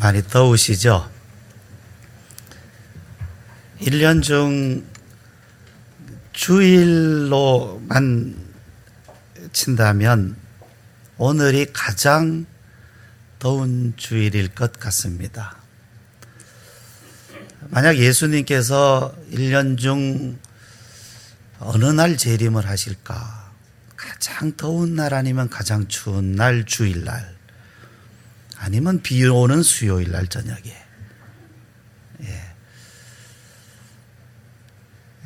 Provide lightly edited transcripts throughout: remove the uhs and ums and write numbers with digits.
많이 더우시죠? 1년 중 주일로만 친다면 오늘이 가장 더운 주일일 것 같습니다. 만약 예수님께서 1년 중 어느 날 재림을 하실까? 가장 더운 날 아니면 가장 추운 날 주일날, 아니면 비 오는 수요일날 저녁에.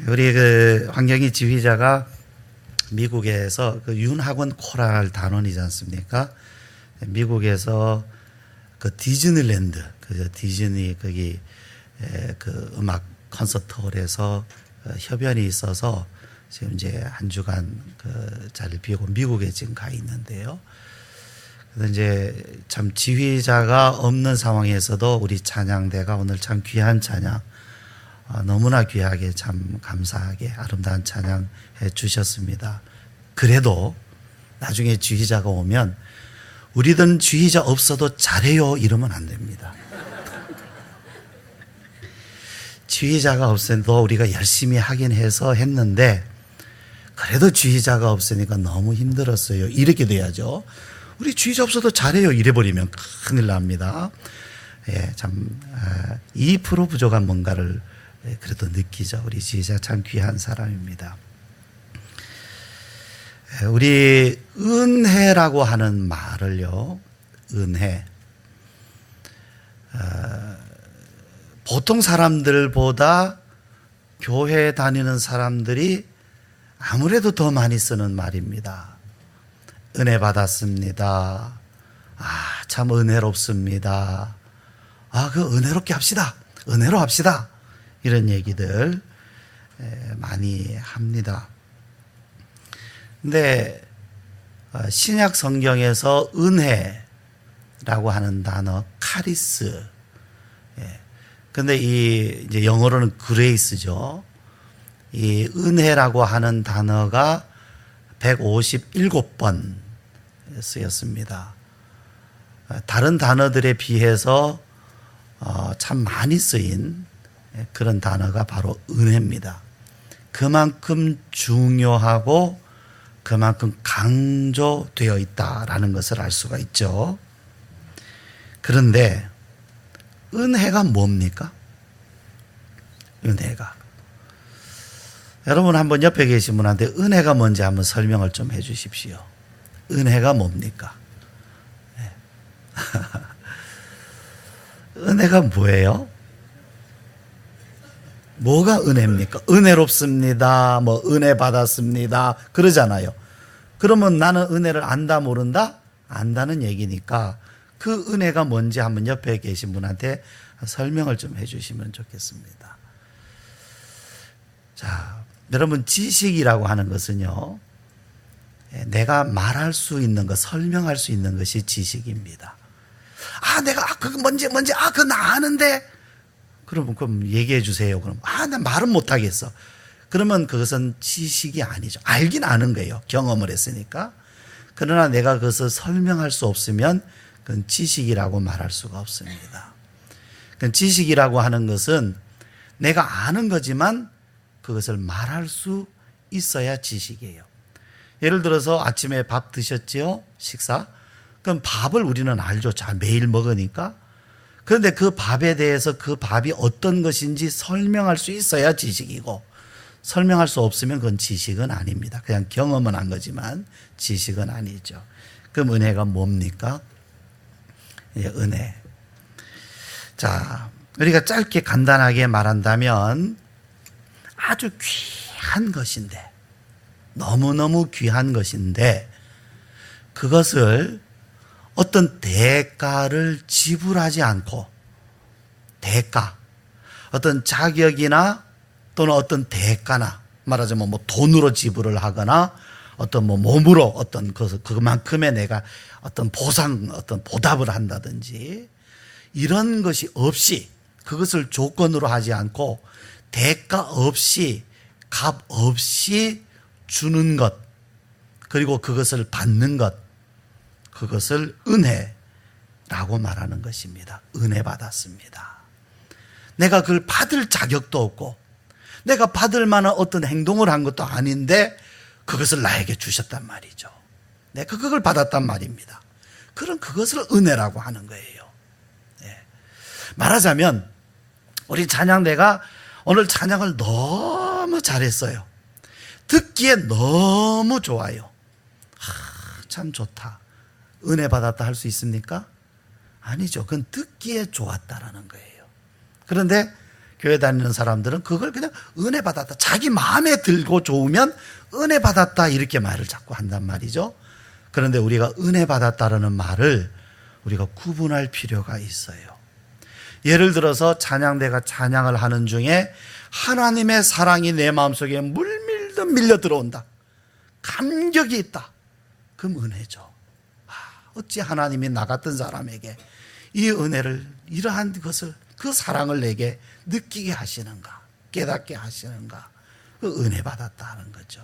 우리 그 환경이 지휘자가 미국에서 그 윤학원 코랄 단원이지 않습니까? 미국에서 그 디즈니랜드, 그 디즈니 거기 그 음악 콘서트홀에서 협연이 있어서 지금 이제 한 주간 그 자리를 비우고 미국에 지금 가 있는데요. 그래서 이제 참 지휘자가 없는 상황에서도 우리 찬양대가 오늘 참 귀한 찬양, 너무나 귀하게 참 감사하게 아름다운 찬양 해 주셨습니다. 그래도 나중에 지휘자가 오면 우리는 지휘자 없어도 잘해요 이러면 안 됩니다. 지휘자가 없어도 우리가 열심히 하긴 해서 했는데 그래도 지휘자가 없으니까 너무 힘들었어요. 이렇게 돼야죠. 우리 지휘자 없어도 잘해요 이래버리면 큰일 납니다. 참 2% 부족한 뭔가를 그래도 느끼죠. 우리 지휘자 참 귀한 사람입니다. 우리 은혜라고 하는 말을요, 은혜. 보통 사람들보다 교회 다니는 사람들이 아무래도 더 많이 쓰는 말입니다. 은혜 받았습니다. 참 은혜롭습니다. 그 은혜롭게 합시다. 은혜로 합시다. 이런 얘기들 많이 합니다. 근데 신약 성경에서 은혜라고 하는 단어 카리스, 근데 이제 영어로는 그레이스죠. 이 은혜라고 하는 단어가 157번 쓰였습니다. 다른 단어들에 비해서 참 많이 쓰인 그런 단어가 바로 은혜입니다. 그만큼 중요하고 그만큼 강조되어 있다라는 것을 알 수가 있죠. 그런데 은혜가 뭡니까? 은혜가. 여러분 한번 옆에 계신 분한테 은혜가 뭔지 한번 설명을 좀 해 주십시오. 은혜가 뭡니까? 은혜가 뭐예요? 뭐가 은혜입니까? 은혜롭습니다. 뭐 은혜 받았습니다. 그러잖아요. 그러면 나는 은혜를 안다 모른다? 안다는 얘기니까 그 은혜가 뭔지 한번 옆에 계신 분한테 설명을 좀 해주시면 좋겠습니다. 자, 여러분 지식이라고 하는 것은요, 내가 말할 수 있는 것, 설명할 수 있는 것이 지식입니다. 내가 그거 뭔지 그거 나 아는데. 그럼 얘기해 주세요. 그럼 나 말은 못 하겠어. 그러면 그것은 지식이 아니죠. 알긴 아는 거예요. 경험을 했으니까. 그러나 내가 그것을 설명할 수 없으면 그건 지식이라고 말할 수가 없습니다. 그건 지식이라고 하는 것은 내가 아는 거지만 그것을 말할 수 있어야 지식이에요. 예를 들어서 아침에 밥 드셨지요? 식사. 그럼 밥을 우리는 알죠. 잘 매일 먹으니까. 그런데 그 밥에 대해서 그 밥이 어떤 것인지 설명할 수 있어야 지식이고, 설명할 수 없으면 그건 지식은 아닙니다. 그냥 경험은 한 거지만 지식은 아니죠. 그럼 은혜가 뭡니까? 은혜. 자, 우리가 짧게 간단하게 말한다면 아주 귀한 것인데, 너무너무 귀한 것인데, 그것을 어떤 대가를 지불하지 않고, 어떤 자격이나 또는 어떤 대가나, 말하자면 뭐 돈으로 지불을 하거나 어떤 뭐 몸으로 어떤 그만큼의 내가 어떤 보상, 어떤 보답을 한다든지 이런 것이 없이, 그것을 조건으로 하지 않고 대가 없이 값 없이 주는 것, 그리고 그것을 받는 것, 그것을 은혜 라고 말하는 것입니다. 은혜 받았습니다. 내가 그걸 받을 자격도 없고 내가 받을 만한 어떤 행동을 한 것도 아닌데 그것을 나에게 주셨단 말이죠. 내가 그걸 받았단 말입니다. 그런 그것을 은혜라고 하는 거예요. 네. 말하자면 우리 찬양대가 오늘 찬양을 너무 잘했어요. 듣기에 너무 좋아요. 참 좋다. 은혜 받았다 할 수 있습니까? 아니죠. 그건 듣기에 좋았다라는 거예요. 그런데 교회 다니는 사람들은 그걸 그냥 은혜 받았다. 자기 마음에 들고 좋으면 은혜 받았다 이렇게 말을 자꾸 한단 말이죠. 그런데 우리가 은혜 받았다라는 말을 우리가 구분할 필요가 있어요. 예를 들어서 찬양대가 찬양을 하는 중에 하나님의 사랑이 내 마음속에 물밀듯 밀려 들어온다. 감격이 있다. 그럼 은혜죠. 어찌 하나님이 나 같은 사람에게 이 은혜를, 이러한 것을, 그 사랑을 내게 느끼게 하시는가, 깨닫게 하시는가. 그 은혜 받았다 하는 거죠.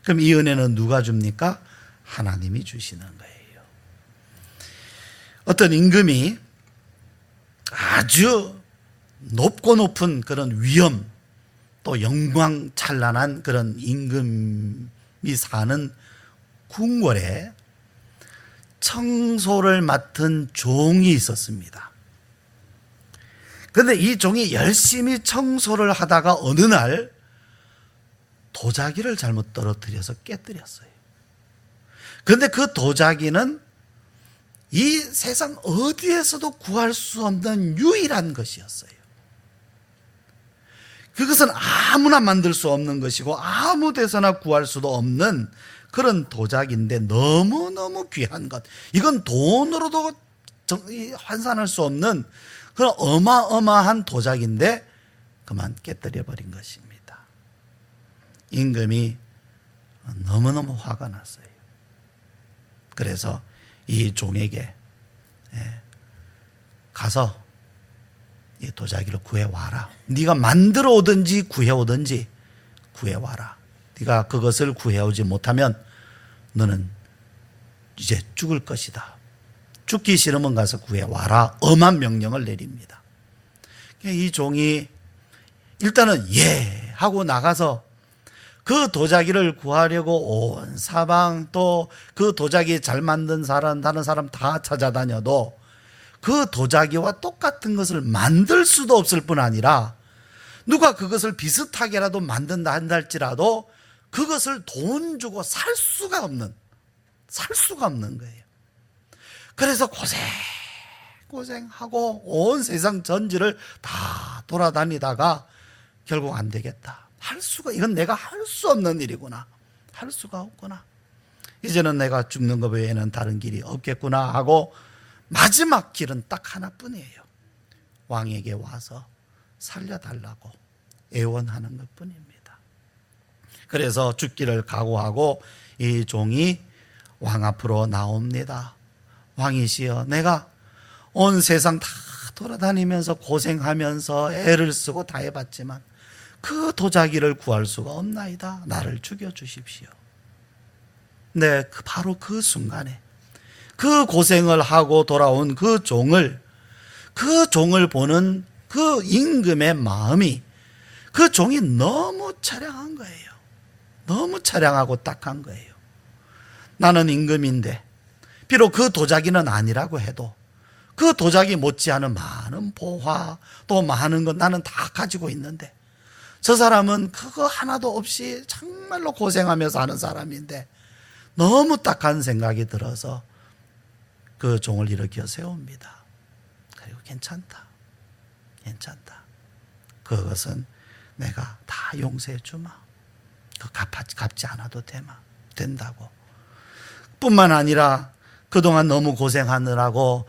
그럼 이 은혜는 누가 줍니까? 하나님이 주시는 거예요. 어떤 임금이 아주 높고 높은 그런 위엄 또 영광 찬란한 그런 임금이 사는 궁궐에 청소를 맡은 종이 있었습니다. 그런데 이 종이 열심히 청소를 하다가 어느 날 도자기를 잘못 떨어뜨려서 깨뜨렸어요. 그런데 그 도자기는 이 세상 어디에서도 구할 수 없는 유일한 것이었어요. 그것은 아무나 만들 수 없는 것이고 아무 데서나 구할 수도 없는 그런 도자기인데 너무너무 귀한 것. 이건 돈으로도 환산할 수 없는 그런 어마어마한 도자기인데 그만 깨뜨려 버린 것입니다. 임금이 너무너무 화가 났어요. 그래서 이 종에게 가서 이 도자기를 구해와라. 네가 만들어 오든지 구해오든지 구해와라. 네가 그것을 구해오지 못하면 너는 이제 죽을 것이다. 죽기 싫으면 가서 구해와라. 엄한 명령을 내립니다. 이 종이 일단은 예 하고 나가서 그 도자기를 구하려고 온 사방 또 그 도자기 잘 만든 사람 다른 사람 다 찾아다녀도 그 도자기와 똑같은 것을 만들 수도 없을 뿐 아니라 누가 그것을 비슷하게라도 만든다 한달지라도 그것을 돈 주고 살 수가 없는 거예요. 그래서 고생하고 온 세상 전지를 다 돌아다니다가 결국 안 되겠다. 이건 내가 할 수 없는 일이구나. 할 수가 없구나. 이제는 내가 죽는 것 외에는 다른 길이 없겠구나 하고 마지막 길은 딱 하나뿐이에요. 왕에게 와서 살려달라고 애원하는 것뿐입니다. 그래서 죽기를 각오하고 이 종이 왕 앞으로 나옵니다. 왕이시여, 내가 온 세상 다 돌아다니면서 고생하면서 애를 쓰고 다 해봤지만 그 도자기를 구할 수가 없나이다. 나를 죽여주십시오. 네, 바로 그 순간에 그 고생을 하고 돌아온 그 종을 보는 그 임금의 마음이, 그 종이 너무 처량한 거예요. 너무 처량하고 딱한 거예요. 나는 임금인데 비록 그 도자기는 아니라고 해도 그 도자기 못지않은 많은 보화 또 많은 것 나는 다 가지고 있는데 저 사람은 그거 하나도 없이 정말로 고생하면서 하는 사람인데 너무 딱한 생각이 들어서 그 종을 일으켜 세웁니다. 그리고 괜찮다. 그것은 내가 다 용서해 주마. 갚지 않아도 된다고. 뿐만 아니라 그동안 너무 고생하느라고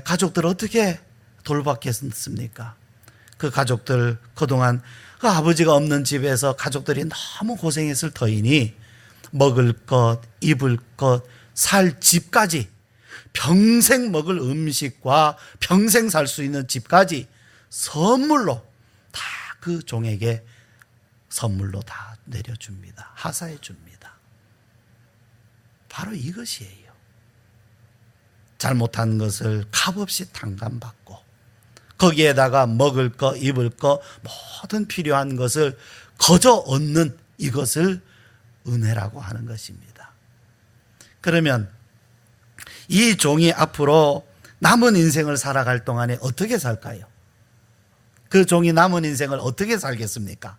가족들 어떻게 돌봤겠습니까? 그 가족들 그동안 그 아버지가 없는 집에서 가족들이 너무 고생했을 터이니 먹을 것, 입을 것, 살 집까지 평생 먹을 음식과 평생 살 수 있는 집까지 선물로 다 그 종에게 선물로 다 내려줍니다. 하사해 줍니다. 바로 이것이에요. 잘못한 것을 값없이 탕감받고 거기에다가 먹을 거, 입을 거, 모든 필요한 것을 거저 얻는 이것을 은혜라고 하는 것입니다. 그러면 이 종이 앞으로 남은 인생을 살아갈 동안에 어떻게 살까요? 그 종이 남은 인생을 어떻게 살겠습니까?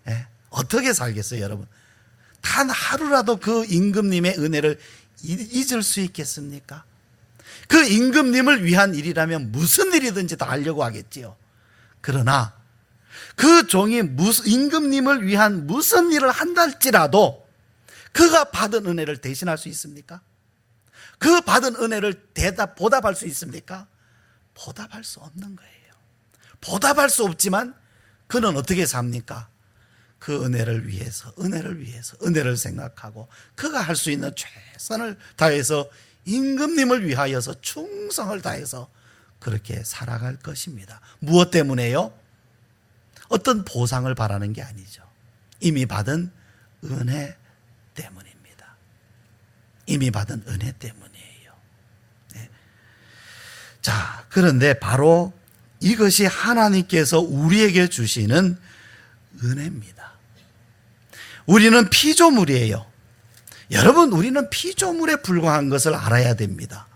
예? 어떻게 살겠어요, 여러분? 단 하루라도 그 임금님의 은혜를 잊을 수 있겠습니까? 그 임금님을 위한 일이라면 무슨 일이든지 다 하려고 하겠지요. 그러나 그 종이 임금님을 위한 무슨 일을 한달지라도 그가 받은 은혜를 대신할 수 있습니까? 그 받은 은혜를 보답할 수 있습니까? 보답할 수 없는 거예요. 보답할 수 없지만 그는 어떻게 삽니까? 그 은혜를 위해서 은혜를 생각하고 그가 할 수 있는 최선을 다해서 임금님을 위하여서 충성을 다해서 그렇게 살아갈 것입니다. 무엇 때문에요? 어떤 보상을 바라는 게 아니죠. 이미 받은 은혜 때문입니다. 이미 받은 은혜 때문이에요. 네. 자, 그런데 바로 이것이 하나님께서 우리에게 주시는 은혜입니다. 우리는 피조물이에요. 여러분, 우리는 피조물에 불과한 것을 알아야 됩니다.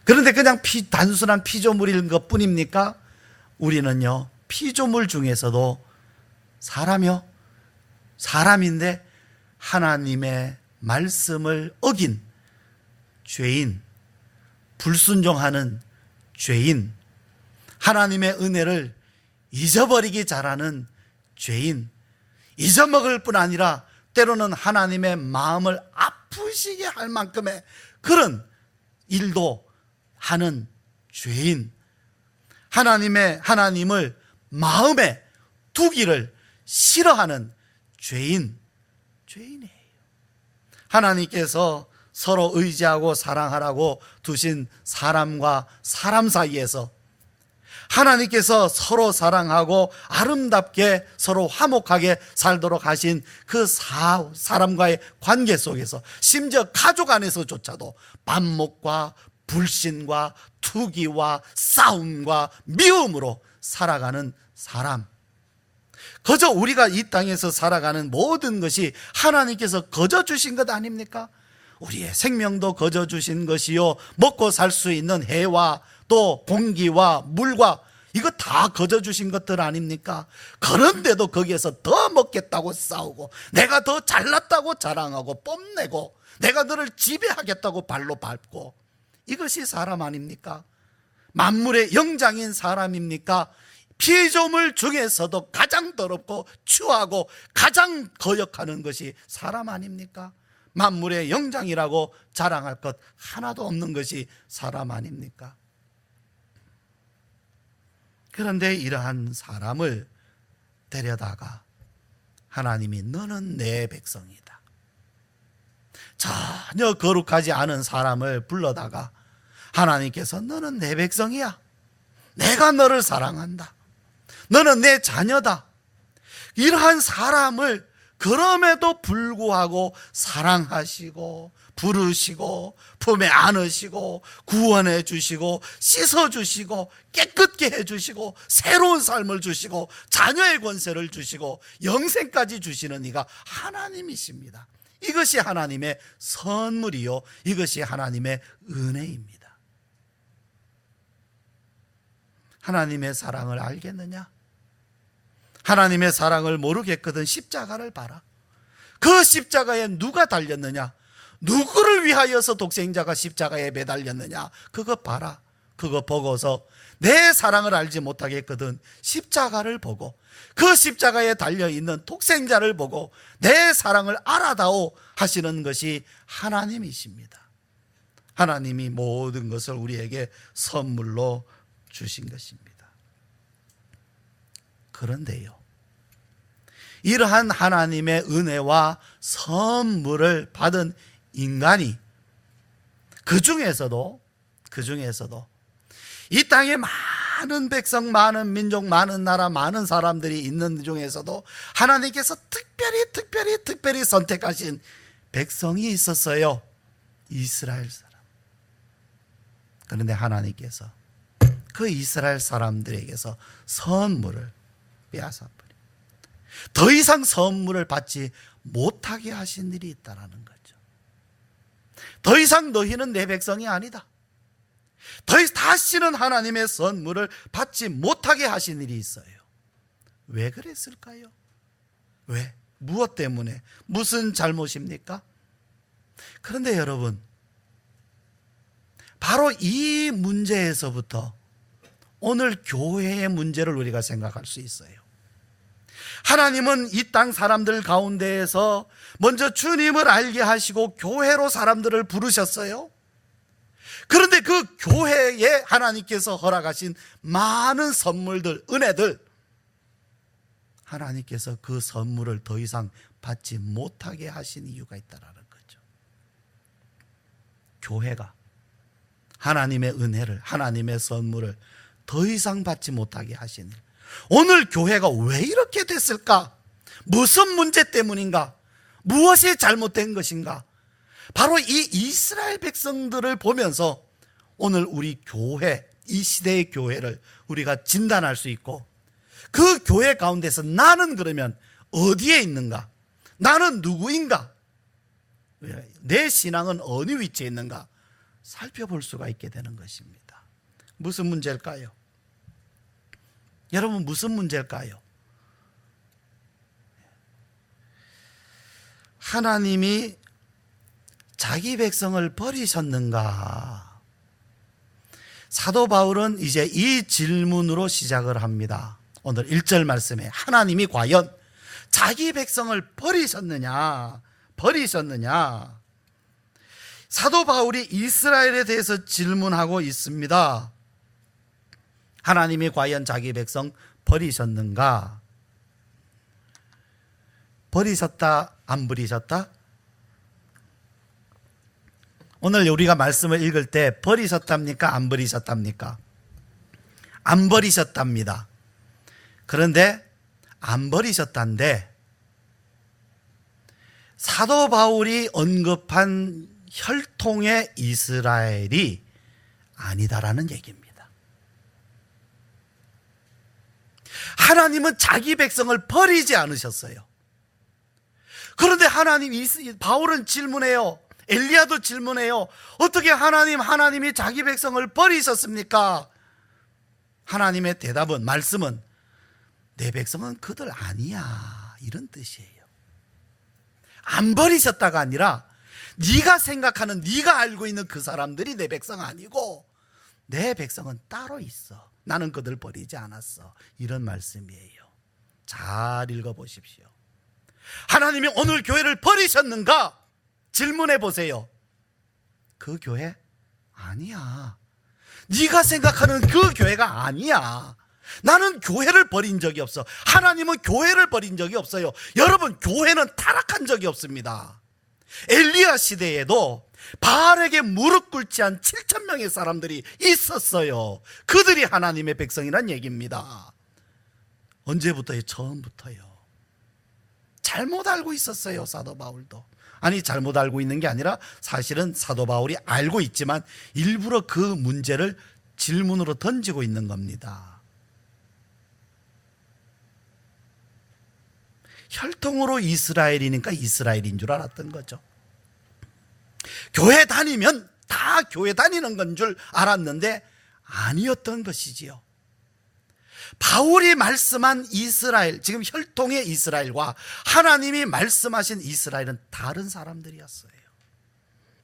그런데 그냥 단순한 피조물인 것 뿐입니까? 우리는요, 피조물 중에서도 사람인데 하나님의 말씀을 어긴 죄인, 불순종하는 죄인, 하나님의 은혜를 잊어버리기 잘하는 죄인, 잊어먹을 뿐 아니라 때로는 하나님의 마음을 아프시게 할 만큼의 그런 일도 하는 죄인, 하나님을 마음에 두기를 싫어하는 죄인이에요. 하나님께서 서로 의지하고 사랑하라고 두신 사람과 사람 사이에서 하나님께서 서로 사랑하고 아름답게 서로 화목하게 살도록 하신 그 사람과의 관계 속에서 심지어 가족 안에서조차도 반목과 불신과 투기와 싸움과 미움으로 살아가는 사람, 그저 우리가 이 땅에서 살아가는 모든 것이 하나님께서 거저 주신 것 아닙니까? 우리의 생명도 거저 주신 것이요, 먹고 살 수 있는 해와 또 공기와 물과 이거 다 거저 주신 것들 아닙니까? 그런데도 거기에서 더 먹겠다고 싸우고, 내가 더 잘났다고 자랑하고 뽐내고, 내가 너를 지배하겠다고 발로 밟고, 이것이 사람 아닙니까? 만물의 영장인 사람입니까? 피조물 중에서도 가장 더럽고 추하고 가장 거역하는 것이 사람 아닙니까? 만물의 영장이라고 자랑할 것 하나도 없는 것이 사람 아닙니까? 그런데 이러한 사람을 데려다가 하나님이 너는 내 백성이다, 전혀 거룩하지 않은 사람을 불러다가 하나님께서 너는 내 백성이야, 내가 너를 사랑한다, 너는 내 자녀다, 이러한 사람을 그럼에도 불구하고 사랑하시고 부르시고 품에 안으시고 구원해 주시고 씻어 주시고 깨끗게 해 주시고 새로운 삶을 주시고 자녀의 권세를 주시고 영생까지 주시는 이가 하나님이십니다. 이것이 하나님의 선물이요, 이것이 하나님의 은혜입니다. 하나님의 사랑을 알겠느냐? 하나님의 사랑을 모르겠거든 십자가를 봐라. 그 십자가에 누가 달렸느냐? 누구를 위하여서 독생자가 십자가에 매달렸느냐? 그거 봐라. 그거 보고서 내 사랑을 알지 못하겠거든 십자가를 보고 그 십자가에 달려있는 독생자를 보고 내 사랑을 알아다오 하시는 것이 하나님이십니다. 하나님이 모든 것을 우리에게 선물로 주신 것입니다. 그런데요, 이러한 하나님의 은혜와 선물을 받은 인간이 그 중에서도 이 땅에 많은 백성, 많은 민족, 많은 나라, 많은 사람들이 있는 중에서도 하나님께서 특별히 선택하신 백성이 있었어요. 이스라엘 사람. 그런데 하나님께서 그 이스라엘 사람들에게서 선물을 빼앗아 버립니다. 더 이상 선물을 받지 못하게 하신 일이 있다는 거죠. 더 이상 너희는 내 백성이 아니다. 더 이상 다시는 하나님의 선물을 받지 못하게 하신 일이 있어요. 왜 그랬을까요? 왜? 무엇 때문에? 무슨 잘못입니까? 그런데 여러분, 바로 이 문제에서부터 오늘 교회의 문제를 우리가 생각할 수 있어요. 하나님은 이 땅 사람들 가운데에서 먼저 주님을 알게 하시고 교회로 사람들을 부르셨어요. 그런데 그 교회에 하나님께서 허락하신 많은 선물들, 은혜들, 하나님께서 그 선물을 더 이상 받지 못하게 하신 이유가 있다는 거죠. 교회가 하나님의 은혜를, 하나님의 선물을 더 이상 받지 못하게 하신 일. 오늘 교회가 왜 이렇게 됐을까? 무슨 문제 때문인가? 무엇이 잘못된 것인가? 바로 이 이스라엘 백성들을 보면서 오늘 우리 교회, 이 시대의 교회를 우리가 진단할 수 있고, 그 교회 가운데서 나는 그러면 어디에 있는가? 나는 누구인가? 내 신앙은 어느 위치에 있는가? 살펴볼 수가 있게 되는 것입니다. 무슨 문제일까요? 여러분, 무슨 문제일까요? 하나님이 자기 백성을 버리셨는가? 사도 바울은 이제 이 질문으로 시작을 합니다. 오늘 1절 말씀에 하나님이 과연 자기 백성을 버리셨느냐? 버리셨느냐? 사도 바울이 이스라엘에 대해서 질문하고 있습니다. 하나님이 과연 자기 백성 버리셨는가? 버리셨다, 안 버리셨다? 오늘 우리가 말씀을 읽을 때 버리셨답니까? 안 버리셨답니까? 안 버리셨답니다. 그런데 안 버리셨다는데 사도 바울이 언급한 혈통의 이스라엘이 아니다라는 얘기입니다. 하나님은 자기 백성을 버리지 않으셨어요. 그런데 바울은 질문해요. 엘리야도 질문해요. 어떻게 하나님이 자기 백성을 버리셨습니까? 하나님의 대답은, 말씀은 내 백성은 그들 아니야, 이런 뜻이에요. 안 버리셨다가 아니라 네가 생각하는, 네가 알고 있는 그 사람들이 내 백성 아니고 내 백성은 따로 있어. 나는 그들 버리지 않았어. 이런 말씀이에요. 잘 읽어보십시오. 하나님이 오늘 교회를 버리셨는가? 질문해 보세요. 그 교회? 아니야. 네가 생각하는 그 교회가 아니야. 나는 교회를 버린 적이 없어. 하나님은 교회를 버린 적이 없어요. 여러분, 교회는 타락한 적이 없습니다. 엘리야 시대에도 바알에게 무릎 꿇지 않은 7,000명의 사람들이 있었어요. 그들이 하나님의 백성이란 얘기입니다. 언제부터요? 처음부터요. 잘못 알고 있었어요, 사도 바울도. 아니, 잘못 알고 있는 게 아니라 사실은 사도 바울이 알고 있지만 일부러 그 문제를 질문으로 던지고 있는 겁니다. 혈통으로 이스라엘이니까 이스라엘인 줄 알았던 거죠. 교회 다니면 다 교회 다니는 건 줄 알았는데 아니었던 것이지요. 바울이 말씀한 이스라엘, 지금 혈통의 이스라엘과 하나님이 말씀하신 이스라엘은 다른 사람들이었어요.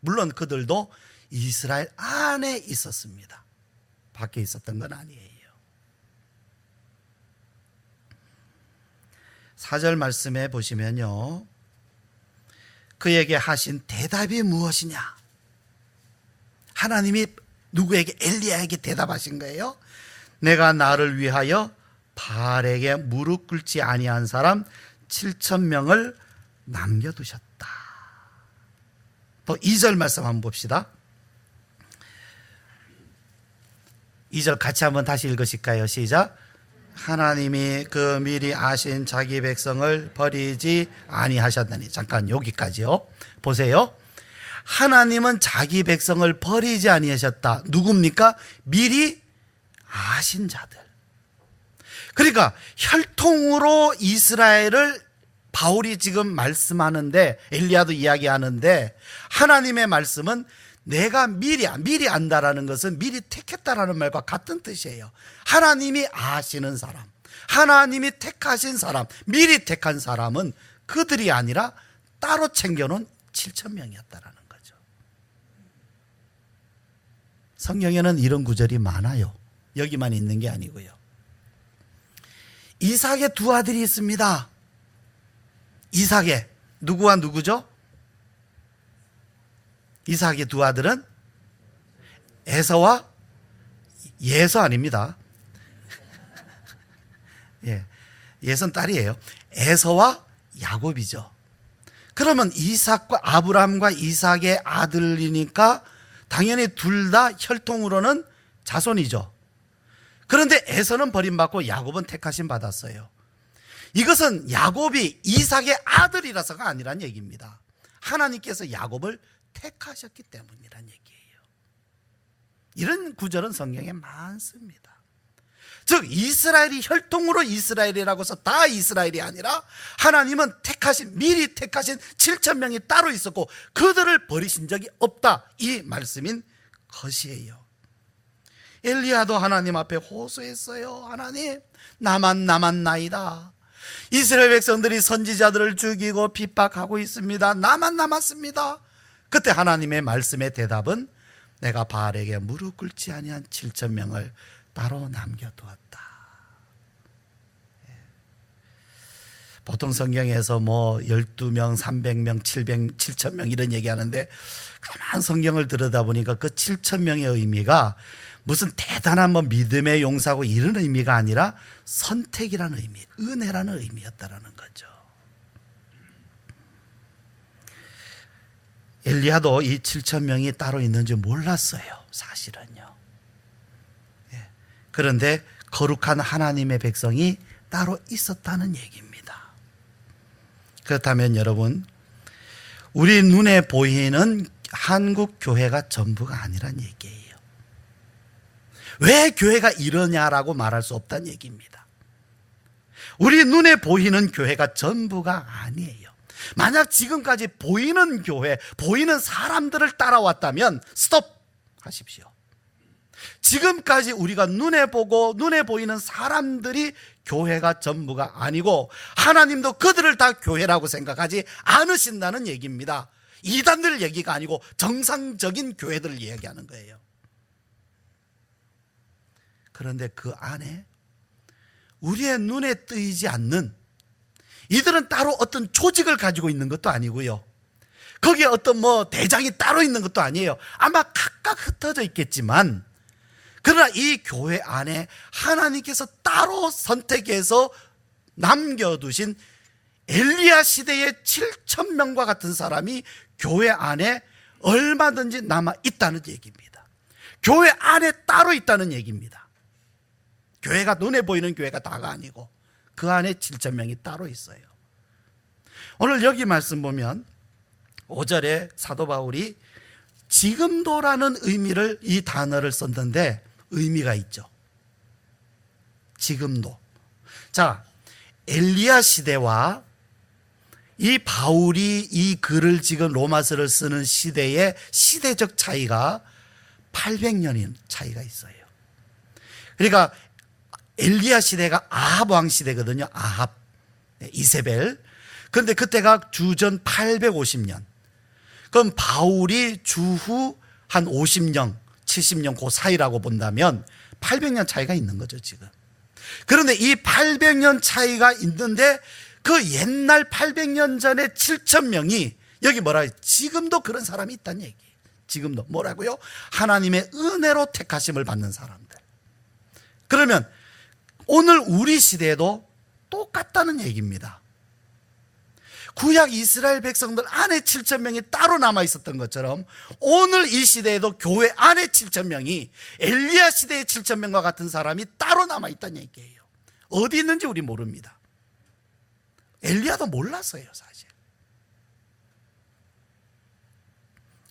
물론 그들도 이스라엘 안에 있었습니다. 밖에 있었던 건 아니에요. 4절 말씀에 보시면요, 그에게 하신 대답이 무엇이냐? 하나님이 누구에게? 엘리야에게 대답하신 거예요. 내가 나를 위하여 바알에게 무릎 꿇지 아니한 사람 7,000명을 남겨두셨다. 또 2절 말씀 한번 봅시다. 2절 같이 한번 다시 읽으실까요? 시작. 하나님이 그 미리 아신 자기 백성을 버리지 아니하셨다니. 잠깐 여기까지요. 보세요. 하나님은 자기 백성을 버리지 아니하셨다. 누굽니까? 미리 아신 자들. 그러니까 혈통으로 이스라엘을 바울이 지금 말씀하는데, 엘리야도 이야기하는데, 하나님의 말씀은 내가 미리 안다라는 것은 미리 택했다라는 말과 같은 뜻이에요. 하나님이 아시는 사람, 하나님이 택하신 사람, 미리 택한 사람은 그들이 아니라 따로 챙겨놓은 7,000명이었다라는 거죠. 성경에는 이런 구절이 많아요. 여기만 있는 게 아니고요. 이삭의 두 아들이 있습니다. 이삭의 누구와 누구죠? 이삭의 두 아들은 에서와 예서 아닙니다. 예, 예서는 딸이에요. 에서와 야곱이죠. 그러면 이삭과 아브라함과 이삭의 아들이니까 당연히 둘 다 혈통으로는 자손이죠. 그런데 에서는 버림받고 야곱은 택하심 받았어요. 이것은 야곱이 이삭의 아들이라서가 아니란 얘기입니다. 하나님께서 야곱을 택하셨기 때문이란 얘기예요. 이런 구절은 성경에 많습니다. 즉 이스라엘이 혈통으로 이스라엘이라고 해서 다 이스라엘이 아니라 하나님은 미리 택하신 7,000명이 따로 있었고 그들을 버리신 적이 없다, 이 말씀인 것이에요. 엘리야도 하나님 앞에 호소했어요. 하나님, 나만 남았나이다. 이스라엘 백성들이 선지자들을 죽이고 핍박하고 있습니다. 나만 남았습니다. 그때 하나님의 말씀의 대답은 내가 바알에게 무릎 꿇지 아니한 7,000명을 따로 남겨두었다. 보통 성경에서 뭐 12명, 300명, 7,000명 이런 얘기하는데 가만 성경을 들여다보니까 그 7,000명의 의미가 무슨 대단한 뭐 믿음의 용사고 이런 의미가 아니라 선택이라는 의미, 은혜라는 의미였다라는 거죠. 엘리야도 이 7,000명이 따로 있는 줄 몰랐어요, 사실은요. 그런데 거룩한 하나님의 백성이 따로 있었다는 얘기입니다. 그렇다면 여러분, 우리 눈에 보이는 한국 교회가 전부가 아니란 얘기예요. 왜 교회가 이러냐라고 말할 수 없다는 얘기입니다. 우리 눈에 보이는 교회가 전부가 아니에요. 만약 지금까지 보이는 교회, 보이는 사람들을 따라왔다면 스톱 하십시오. 지금까지 우리가 눈에 보고 눈에 보이는 사람들이 교회가 전부가 아니고 하나님도 그들을 다 교회라고 생각하지 않으신다는 얘기입니다. 이단들 얘기가 아니고 정상적인 교회들을 이야기하는 거예요. 그런데 그 안에 우리의 눈에 띄지 않는, 이들은 따로 어떤 조직을 가지고 있는 것도 아니고요, 거기에 어떤 뭐 대장이 따로 있는 것도 아니에요. 아마 각각 흩어져 있겠지만, 그러나 이 교회 안에 하나님께서 따로 선택해서 남겨두신 엘리야 시대의 7,000명과 같은 사람이 교회 안에 얼마든지 남아 있다는 얘기입니다. 교회 안에 따로 있다는 얘기입니다. 교회가 눈에 보이는 교회가 다가 아니고 그 안에 7,000명이 따로 있어요. 오늘 여기 말씀 보면 5절에 사도 바울이 지금도라는 의미를, 이 단어를 썼는데 의미가 있죠. 지금도. 자, 엘리야 시대와 이 바울이 이 글을 지금 로마서를 쓰는 시대의 시대적 차이가 800년인 차이가 있어요. 그러니까 엘리야 시대가 아합 왕 시대거든요. 아합, 이세벨. 그런데 그때가 주전 850년. 그럼 바울이 주후 한 50년, 70년 그 사이라고 본다면 800년 차이가 있는 거죠, 지금. 그런데 이 800년 차이가 있는데 그 옛날 800년 전에 7,000명이 여기 뭐라 해요? 지금도 그런 사람이 있다는 얘기. 지금도 뭐라고요? 하나님의 은혜로 택하심을 받는 사람들. 그러면 오늘 우리 시대에도 똑같다는 얘기입니다. 구약 이스라엘 백성들 안에 7,000명이 따로 남아 있었던 것처럼 오늘 이 시대에도 교회 안에 7,000명이 엘리야 시대의 7,000명과 같은 사람이 따로 남아 있다는 얘기예요. 어디 있는지 우리 모릅니다. 엘리야도 몰랐어요, 사실.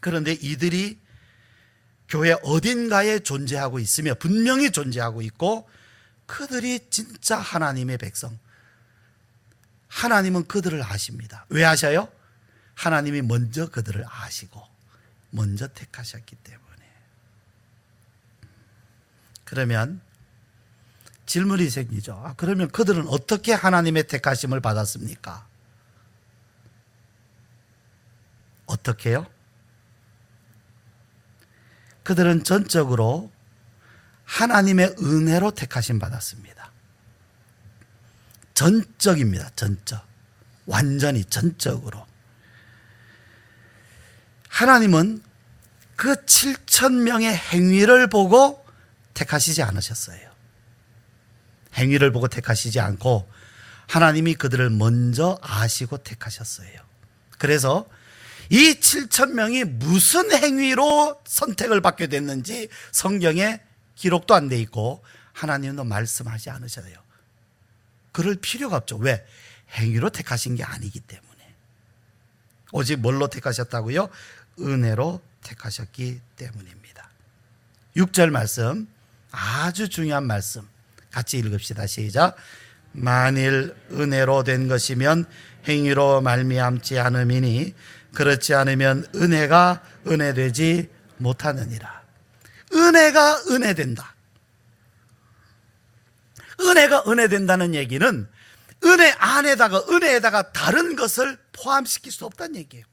그런데 이들이 교회 어딘가에 존재하고 있으며 분명히 존재하고 있고, 그들이 진짜 하나님의 백성, 하나님은 그들을 아십니다. 왜 아셔요? 하나님이 먼저 그들을 아시고 먼저 택하셨기 때문에. 그러면 질문이 생기죠. 그러면 그들은 어떻게 하나님의 택하심을 받았습니까? 어떻게요? 그들은 전적으로 하나님의 은혜로 택하심 받았습니다. 전적입니다. 전적. 완전히 전적으로. 하나님은 그 7,000명의 행위를 보고 택하시지 않으셨어요. 행위를 보고 택하시지 않고 하나님이 그들을 먼저 아시고 택하셨어요. 그래서 이 7,000명이 무슨 행위로 선택을 받게 됐는지 성경에 기록도 안 돼 있고 하나님도 말씀하지 않으셔요. 그럴 필요가 없죠. 왜? 행위로 택하신 게 아니기 때문에. 오직 뭘로 택하셨다고요? 은혜로 택하셨기 때문입니다. 6절 말씀, 아주 중요한 말씀 같이 읽읍시다. 시작. 만일 은혜로 된 것이면 행위로 말미암지 않음이니 그렇지 않으면 은혜가 은혜되지 못하느니라. 은혜가 은혜된다. 은혜가 은혜된다는 얘기는 은혜에다가 다른 것을 포함시킬 수 없다는 얘기예요.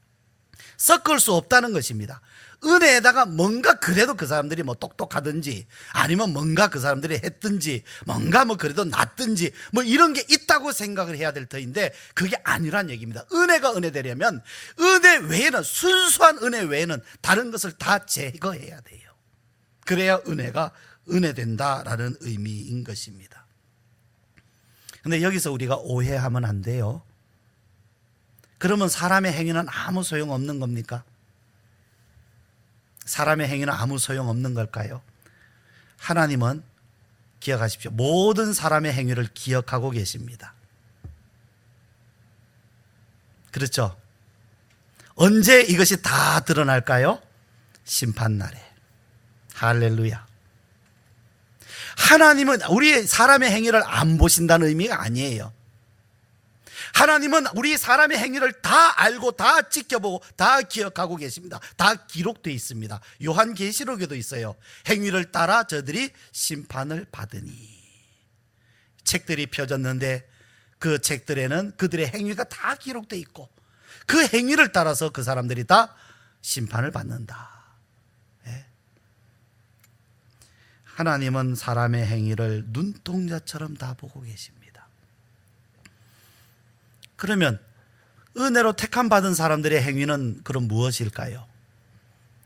섞을 수 없다는 것입니다. 은혜에다가 뭔가 그래도 그 사람들이 뭐 똑똑하든지 아니면 뭔가 그 사람들이 했든지 뭔가 뭐 그래도 낫든지 뭐 이런 게 있다고 생각을 해야 될 터인데 그게 아니란 얘기입니다. 은혜가 은혜되려면 은혜 외에는, 순수한 은혜 외에는 다른 것을 다 제거해야 돼요. 그래야 은혜가 은혜된다라는 의미인 것입니다. 근데 여기서 우리가 오해하면 안 돼요. 그러면 사람의 행위는 아무 소용없는 겁니까? 사람의 행위는 아무 소용없는 걸까요? 하나님은 기억하십시오. 모든 사람의 행위를 기억하고 계십니다. 그렇죠? 언제 이것이 다 드러날까요? 심판날에. 할렐루야. 하나님은 우리 사람의 행위를 안 보신다는 의미가 아니에요. 하나님은 우리 사람의 행위를 다 알고 다 지켜보고 다 기억하고 계십니다. 다 기록되어 있습니다. 요한계시록에도 있어요. 행위를 따라 저들이 심판을 받으니. 책들이 펴졌는데 그 책들에는 그들의 행위가 다 기록되어 있고 그 행위를 따라서 그 사람들이 다 심판을 받는다. 하나님은 사람의 행위를 눈동자처럼 다 보고 계십니다. 그러면 은혜로 택함 받은 사람들의 행위는 그럼 무엇일까요?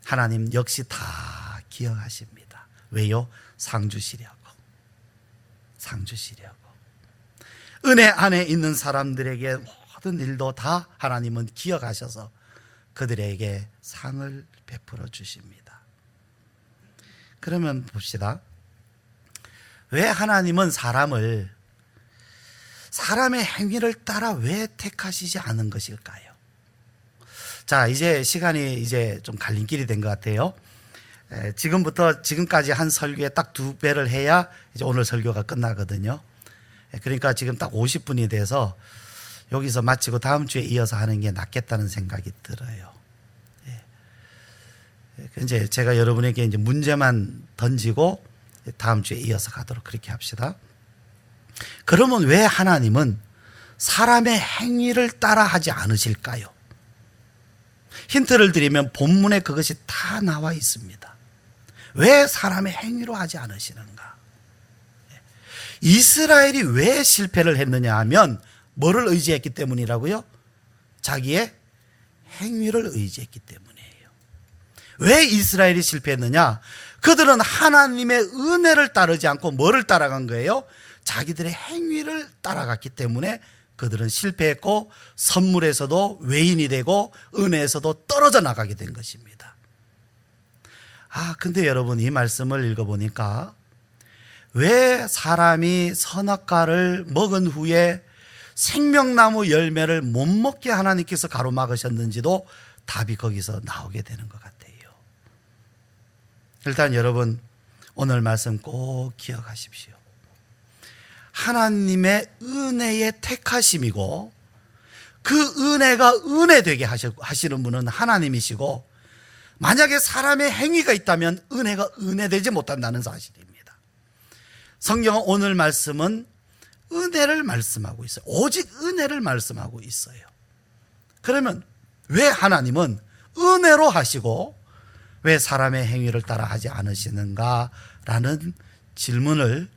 하나님 역시 다 기억하십니다. 왜요? 상 주시려고. 상 주시려고. 은혜 안에 있는 사람들에게 모든 일도 다 하나님은 기억하셔서 그들에게 상을 베풀어 주십니다. 그러면 봅시다. 왜 하나님은 사람의 행위를 따라 왜 택하시지 않은 것일까요? 자, 이제 시간이 이제 좀 갈림길이 된 것 같아요. 지금부터 지금까지 한 설교에 딱 2배를 해야 이제 오늘 설교가 끝나거든요. 그러니까 지금 딱 50분이 돼서 여기서 마치고 다음 주에 이어서 하는 게 낫겠다는 생각이 들어요. 이제 제가 여러분에게 이제 문제만 던지고 다음 주에 이어서 가도록 그렇게 합시다. 그러면 왜 하나님은 사람의 행위를 따라 하지 않으실까요? 힌트를 드리면 본문에 그것이 다 나와 있습니다. 왜 사람의 행위로 하지 않으시는가? 이스라엘이 왜 실패를 했느냐 하면 뭐를 의지했기 때문이라고요? 자기의 행위를 의지했기 때문이에요. 왜 이스라엘이 실패했느냐? 그들은 하나님의 은혜를 따르지 않고 뭐를 따라간 거예요? 자기들의 행위를 따라갔기 때문에 그들은 실패했고 선물에서도 외인이 되고 은혜에서도 떨어져 나가게 된 것입니다. 근데 여러분 이 말씀을 읽어보니까 왜 사람이 선악과를 먹은 후에 생명나무 열매를 못 먹게 하나님께서 가로막으셨는지도 답이 거기서 나오게 되는 것 같아요. 일단 여러분 오늘 말씀 꼭 기억하십시오. 하나님의 은혜의 택하심이고 그 은혜가 은혜되게 하시는 분은 하나님이시고, 만약에 사람의 행위가 있다면 은혜가 은혜되지 못한다는 사실입니다. 성경은 오늘 말씀은 은혜를 말씀하고 있어요. 오직 은혜를 말씀하고 있어요. 그러면 왜 하나님은 은혜로 하시고 왜 사람의 행위를 따라 하지 않으시는가라는 질문을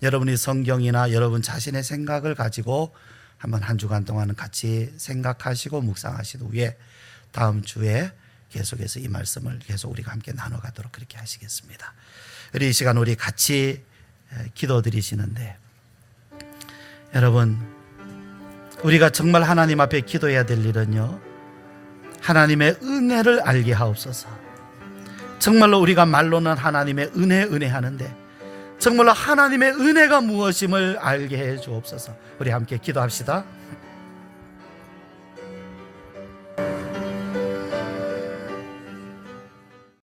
여러분이 성경이나 여러분 자신의 생각을 가지고 한번 한 주간 동안은 같이 생각하시고 묵상하신 후에 다음 주에 계속해서 이 말씀을 계속 우리가 함께 나눠가도록 그렇게 하시겠습니다. 우리 이 시간 우리 같이 기도드리시는데, 여러분 우리가 정말 하나님 앞에 기도해야 될 일은요, 하나님의 은혜를 알게 하옵소서. 정말로 우리가 말로는 하나님의 은혜 하는데 정말로 하나님의 은혜가 무엇임을 알게 해 주옵소서. 우리 함께 기도합시다.